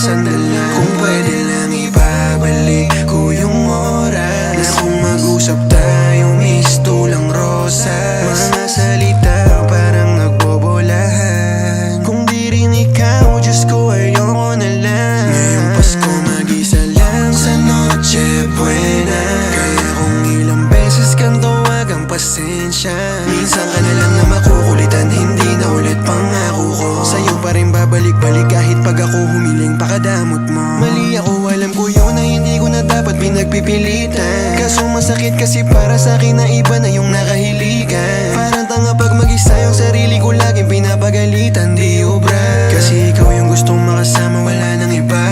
sandali. Kung pwede lang ibabalik ko yung oras na kung mag-usap tayo, mistulang rosas. Mga salita parang nagbobolahan. Kung di rin ikaw, Diyos ko, ayoko na lang. Ngayong Pasko mag-isa lang sa Noche Buena. Kaya kung ilang beses kang tawagang pasensya, minsan ka na lang na makukulitan, hindi na ulit pangako ko. Sa'yo pa rin babalik-balik kahit pag ako humiling pakadamot mo. Mali ako, alam ko yun na hindi ko na dapat pinagpipilitan. Kaso masakit kasi para sa akin na iba na yung nakahiligan. Parang tanga pag mag-isa yung sarili ko laging pinapagalitan, di obra. Kasi ikaw yung gustong makasama, wala nang iba.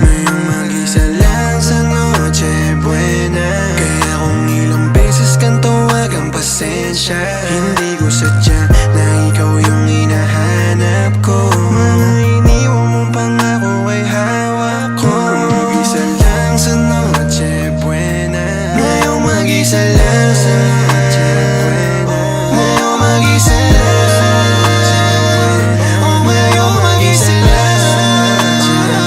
Ngayong mag-isa lang sa Noche Buena. Kaya kung ilang beses kang tawagang pasensya, hindi ko sadya na ikaw yung hinahanap ko. Mga iniwan mong pangako ay hawak ko. Mag-isa lang sa Noche Buena. Ngayong mag-isa lang sa Noche Buena. Ngayong mag-isa lang sa Noche Buena. Ngayong mag-isa lang sa Noche Buena.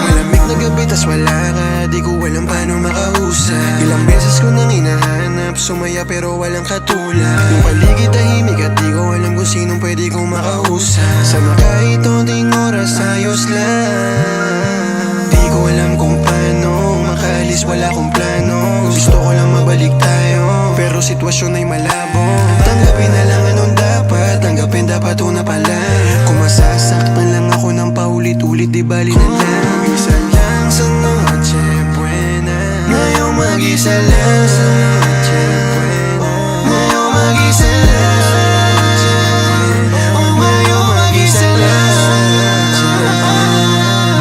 Malamig na gabi tas wala ka, di ko alam paano makausap. Ilang beses ko nang hinahanap, sumaya pero walang katulad. Yung paligid tahimik at di ko alam kung sinong pwede kong makausap. Sana kahit onting oras ayos lang. Di ko alam kung paano makaalis, wala akong plano. Gusto ko lang mabalik tayo, pero sitwasyon ay malabo. Tanggapin na lang anong dapat, tanggapin dapat una pala. Kung masasaktan lang ako ng paulit-ulit, di bali na lang. Isa lang sa Noche Buena. Ngayong mag-isa lang sa Noche Buena. Ngayong mag-isa lang sa Noche Buena. Ngayong mag-isa lang sa Noche Buena.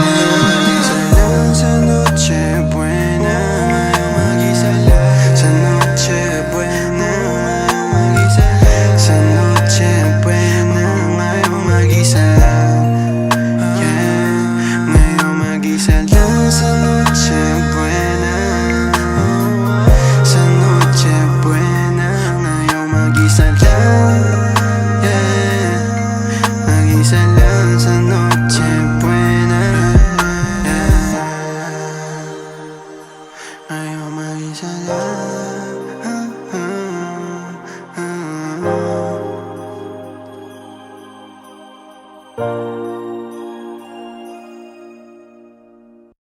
Ngayong mag-isa lang sa Noche Buena. Ngayong mag-isa lang sa Noche Buena. Ngayong mag-isa lang sa Noche Buena. Ngayong mag-isa lang. Ngayong mag-isa lang sa Noche Buena. Sa Noche Buena. Ngayong mag-isa lang. Mag-isa lang sa Noche Buena. Ngayong mag-isa lang.